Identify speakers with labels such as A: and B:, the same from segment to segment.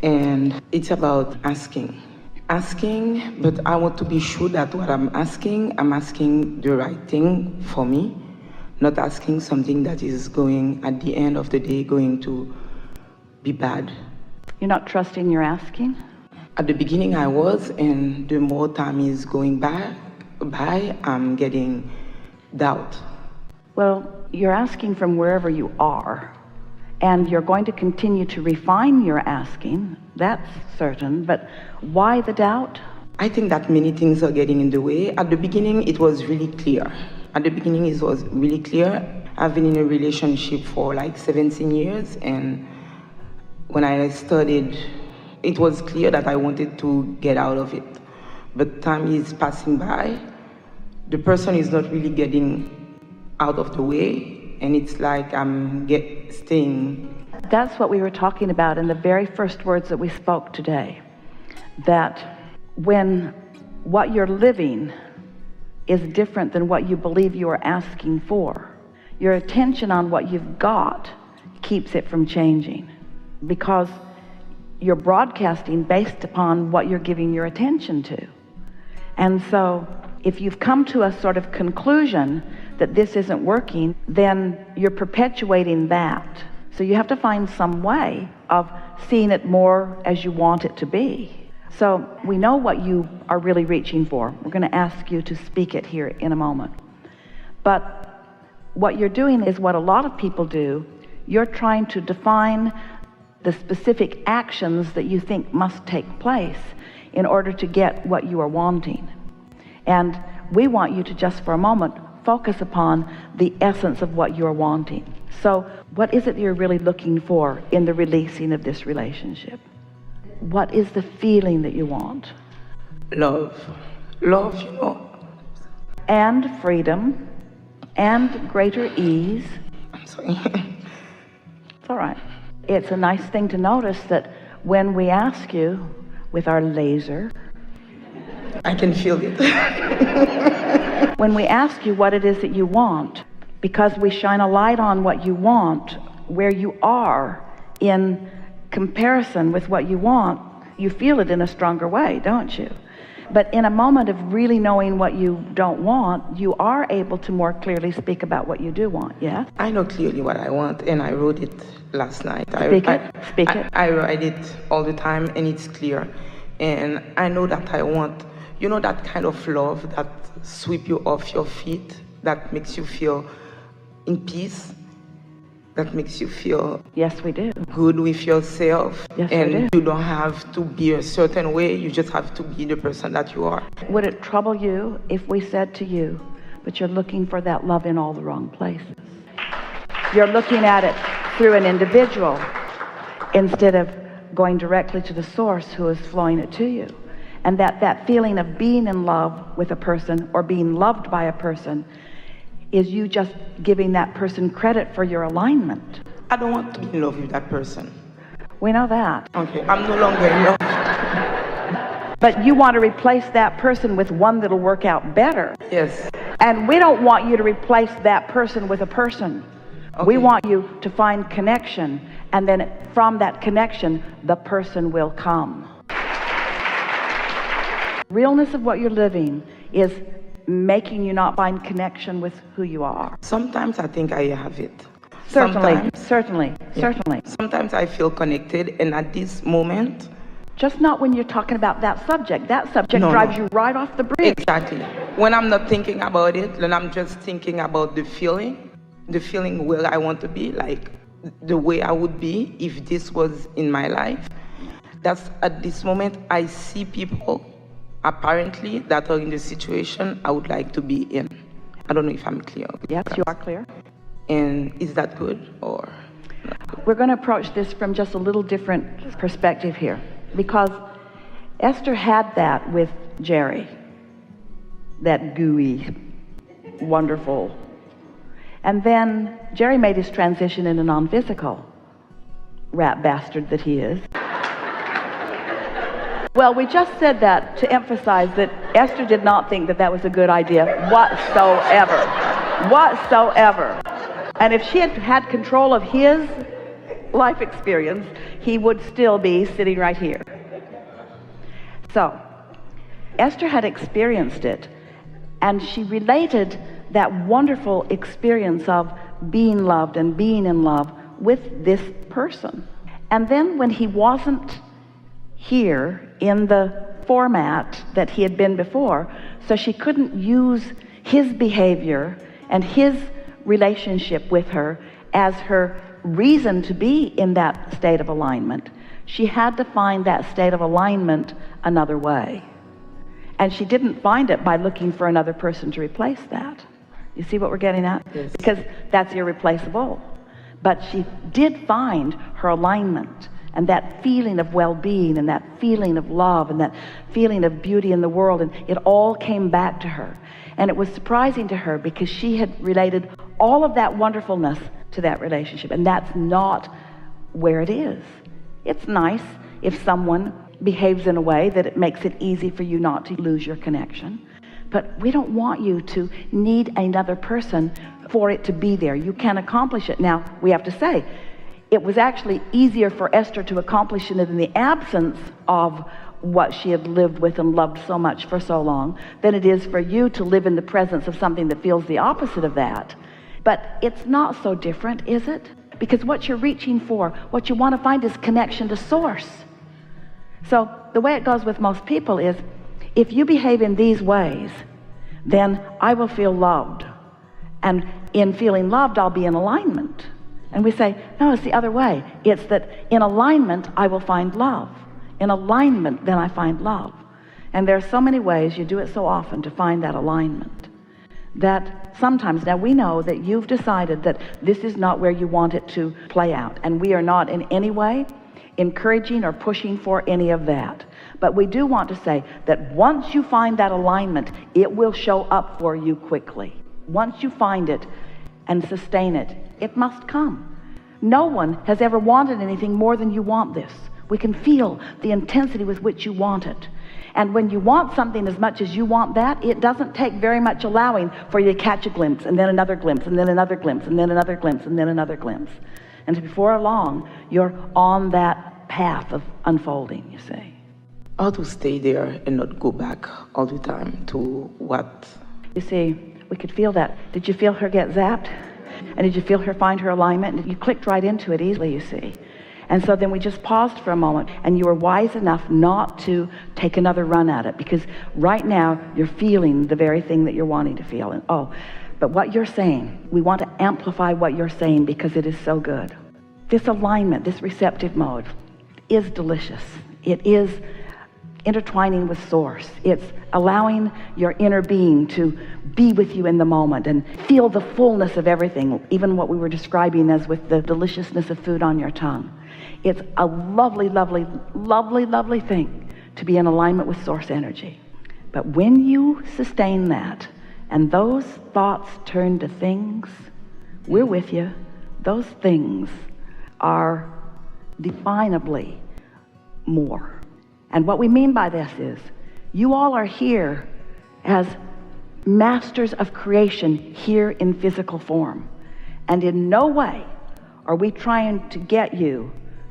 A: And it's about asking. Asking, but I want to be sure that what I'm asking the right thing for me, not asking something that is going, at the end of the day, going to be bad.
B: You're not trusting your asking?
A: At the beginning I was, and the more time is going by, I'm getting doubt.
B: Well, you're asking from wherever you are, and you're going to continue to refine your asking, that's certain, but why the doubt?
A: I think that many things are getting in the way. At the beginning, it was really clear. I've been in a relationship for like 17 years, and when I started, it was clear that I wanted to get out of it. But time is passing by. The person is not really getting out of the way, and it's like I'm staying.
B: That's what we were talking about in the very first words that we spoke today. That when what you're living is different than what you believe you are asking for, your attention on what you've got keeps it from changing, because you're broadcasting based upon what you're giving your attention to. And so if you've come to a sort of conclusion that this isn't working, then you're perpetuating that. So you have to find some way of seeing it more as you want it to be. So we know what you are really reaching for. We're going to ask you to speak it here in a moment. But what you're doing is what a lot of people do. You're trying to define the specific actions that you think must take place in order to get what you are wanting. And we want you to just for a moment focus upon the essence of what you're wanting. So what is it you're really looking for in the releasing of this relationship? What is the feeling that you want?
A: Love,
B: And freedom, and greater ease.
A: I'm sorry.
B: It's all right. It's a nice thing to notice that when we ask you with our laser,
A: I can feel it.
B: when we ask you what it is that you want, because we shine a light on what you want, where you are in comparison with what you want, you feel it in a stronger way, don't you? But in a moment of really knowing what you don't want, you are able to more clearly speak about what you do want, yeah?
A: I know clearly what I want, and I wrote it last night.
B: Speak it.
A: I write it all the time, and it's clear. And I know that I want, that kind of love that sweep you off your feet, that makes you feel in peace, that makes you feel
B: yes, we do.
A: Good with yourself.
B: Yes,
A: and
B: we do.
A: You don't have to be a certain way, you just have to be the person that you are.
B: Would it trouble you if we said to you, but you're looking for that love in all the wrong places? You're looking at it through an individual instead of going directly to the source who is flowing it to you. And that feeling of being in love with a person or being loved by a person is you just giving that person credit for your alignment.
A: I don't want to be in love with that person.
B: We know that.
A: Okay, I'm no longer in love.
B: But you want to replace that person with one that'll work out better.
A: Yes.
B: And we don't want you to replace that person with a person. Okay. We want you to find connection, and then from that connection, the person will come. Realness of what you're living is making you not find connection with who you are.
A: Sometimes I think I have it.
B: Certainly.
A: Sometimes I feel connected, and at this moment...
B: Just not when you're talking about that subject. That subject drives you right off the bridge.
A: Exactly. When I'm not thinking about it, then I'm just thinking about the feeling where I want to be, like the way I would be if this was in my life. That's at this moment I see people apparently that are in the situation I would like to be in. I don't know if I'm clear.
B: Yes, you are clear.
A: And is that good or not good?
B: We're going to approach this from just a little different perspective here, because Esther had that with Jerry, that gooey, wonderful. And then Jerry made his transition in a non-physical rat bastard that he is. Well, we just said that to emphasize that Esther did not think that was a good idea whatsoever. And if she had had control of his life experience, he would still be sitting right here. So Esther had experienced it, and she related that wonderful experience of being loved and being in love with this person. And then when he wasn't here in the format that he had been before, so she couldn't use his behavior and his relationship with her as her reason to be in that state of alignment, she had to find that state of alignment another way. And she didn't find it by looking for another person to replace that. You see what we're getting at?
A: Yes.
B: Because that's irreplaceable. But she did find her alignment, and that feeling of well-being, and that feeling of love, and that feeling of beauty in the world, and it all came back to her. And it was surprising to her because she had related all of that wonderfulness to that relationship, and that's not where it is. It's nice if someone behaves in a way that it makes it easy for you not to lose your connection, but we don't want you to need another person for it to be there. You can accomplish it. Now, we have to say, it was actually easier for Esther to accomplish it in the absence of what she had lived with and loved so much for so long than it is for you to live in the presence of something that feels the opposite of that. But it's not so different, is it? Because what you're reaching for, what you want to find, is connection to source. So the way it goes with most people is, if you behave in these ways, then I will feel loved. And in feeling loved, I'll be in alignment. And we say, no, it's the other way. It's that in alignment, I will find love. In alignment, then I find love. And there are so many ways, you do it so often, to find that alignment, that sometimes, now we know that you've decided that this is not where you want it to play out. And we are not in any way encouraging or pushing for any of that. But we do want to say that once you find that alignment, it will show up for you quickly. Once you find it and sustain it, it must come. No one has ever wanted anything more than you want this. We can feel the intensity with which you want it. And when you want something as much as you want that, it doesn't take very much allowing for you to catch a glimpse, and then another glimpse, and then another glimpse, and then another glimpse, and then another glimpse. And before long, you're on that path of unfolding, you see.
A: How to stay there and not go back all the time to what?
B: You see, we could feel that. Did you feel her get zapped? And did you feel her find her alignment? And you clicked right into it easily, you see. And so then we just paused for a moment, and you were wise enough not to take another run at it, because right now you're feeling the very thing that you're wanting to feel. And but what you're saying, we want to amplify what you're saying because it is so good. This alignment, this receptive mode, is delicious. It is intertwining with source. It's allowing your inner being to be with you in the moment and feel the fullness of everything, even what we were describing as with the deliciousness of food on your tongue. It's a lovely, lovely, lovely, lovely thing to be in alignment with source energy. But when you sustain that, and those thoughts turn to things, we're with you. Those things are definably more. And what we mean by this is, you all are here as masters of creation here in physical form. And in no way are we trying to get you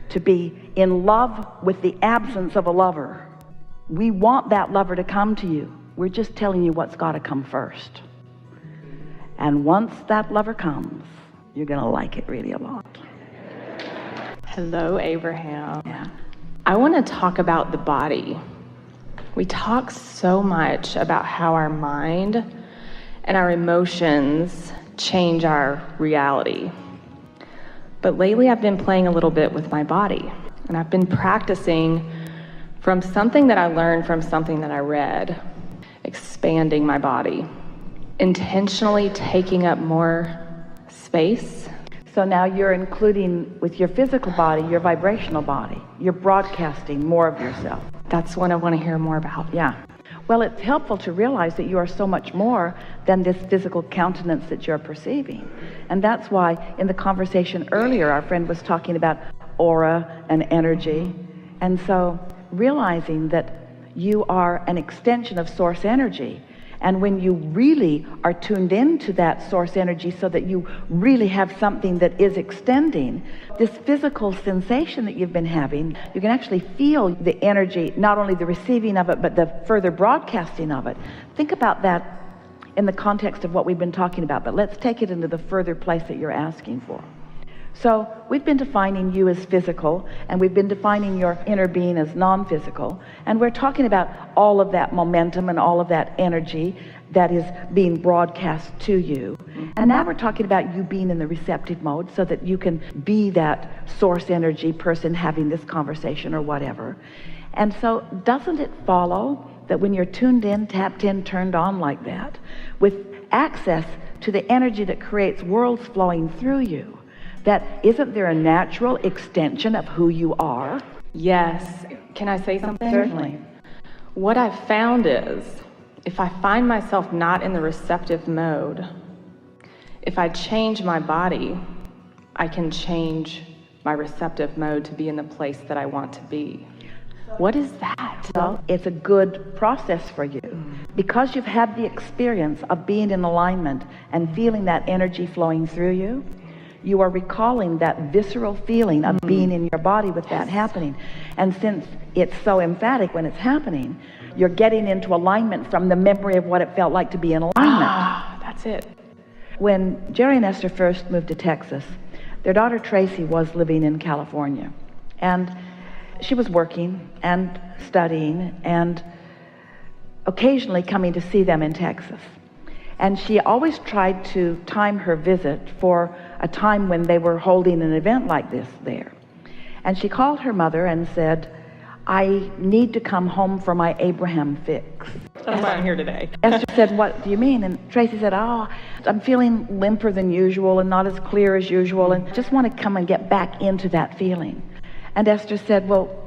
B: to be in love with the absence of a lover. We want that lover to come to you. We're just telling you what's got to come first. And once that lover comes, you're going to like it really a lot.
C: Hello, Abraham.
B: Yeah.
C: I want to talk about the body. We talk so much about how our mind and our emotions change our reality. But lately I've been playing a little bit with my body, and I've been practicing from something that I learned from something that I read, expanding my body, intentionally taking up more space.
B: So now you're including with your physical body, your vibrational body. You're broadcasting more of yourself.
C: That's what I want to hear more about.
B: Yeah. Well, it's helpful to realize that you are so much more than this physical countenance that you're perceiving. And that's why in the conversation earlier, our friend was talking about aura and energy. And so realizing that you are an extension of source energy, And when you really are tuned into that source energy so that you really have something that is extending, this physical sensation that you've been having, you can actually feel the energy, not only the receiving of it, but the further broadcasting of it. Think about that in the context of what we've been talking about, but let's take it into the further place that you're asking for. So we've been defining you as physical, and we've been defining your inner being as non-physical, and we're talking about all of that momentum and all of that energy that is being broadcast to you. And now we're talking about you being in the receptive mode so that you can be that source energy person having this conversation or whatever. And so doesn't it follow that when you're tuned in, tapped in, turned on like that, with access to the energy that creates worlds flowing through you, that isn't there a natural extension of who you are?
C: Yes. Can I say something?
B: Certainly.
C: What I've found is, if I find myself not in the receptive mode, if I change my body, I can change my receptive mode to be in the place that I want to be. What is that?
B: Well, it's a good process for you. Because you've had the experience of being in alignment and feeling that energy flowing through you, you are recalling that visceral feeling of being in your body with that happening. And since it's so emphatic when it's happening, you're getting into alignment from the memory of what it felt like to be in alignment.
C: Ah, that's it.
B: When Jerry and Esther first moved to Texas, their daughter Tracy was living in California. And she was working and studying and occasionally coming to see them in Texas. And she always tried to time her visit for a time when they were holding an event like this there. And she called her mother and said, I need to come home for my Abraham fix.
C: That's why I'm here today.
B: Esther said, what do you mean? And Tracy said, oh, I'm feeling limper than usual and not as clear as usual and just want to come and get back into that feeling. And Esther said, well,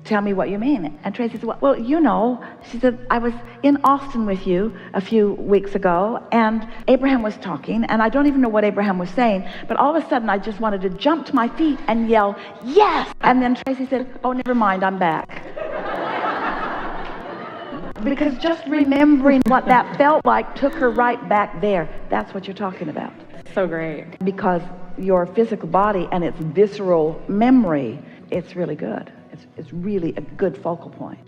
B: tell me what you mean. And Tracy said, well, you know, she said, I was in Austin with you a few weeks ago, and Abraham was talking, and I don't even know what Abraham was saying, but all of a sudden I just wanted to jump to my feet and yell, yes! And then Tracy said, oh, never mind, I'm back. Because just remembering what that felt like took her right back there. That's what you're talking about.
C: So great.
B: Because your physical body and its visceral memory, it's really good. It's really a good focal point.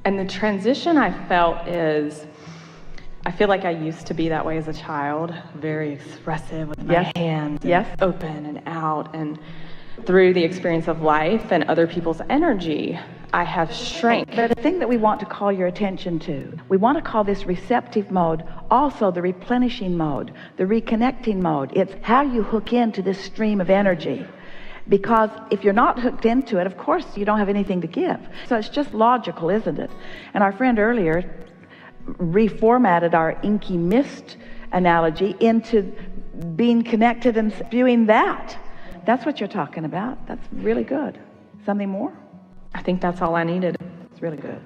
C: And the transition I felt is, I feel like I used to be that way as a child, very expressive with my hands, open and out. And through the experience of life and other people's energy, I have shrank.
B: But the thing that we want to call your attention to, we want to call this receptive mode also the replenishing mode, the reconnecting mode. It's how you hook into this stream of energy. Because if you're not hooked into it, of course, you don't have anything to give. So it's just logical, isn't it? And our friend earlier reformatted our inky mist analogy into being connected and spewing that. That's what you're talking about. That's really good. Something more?
C: I think that's all I needed.
B: It's really good.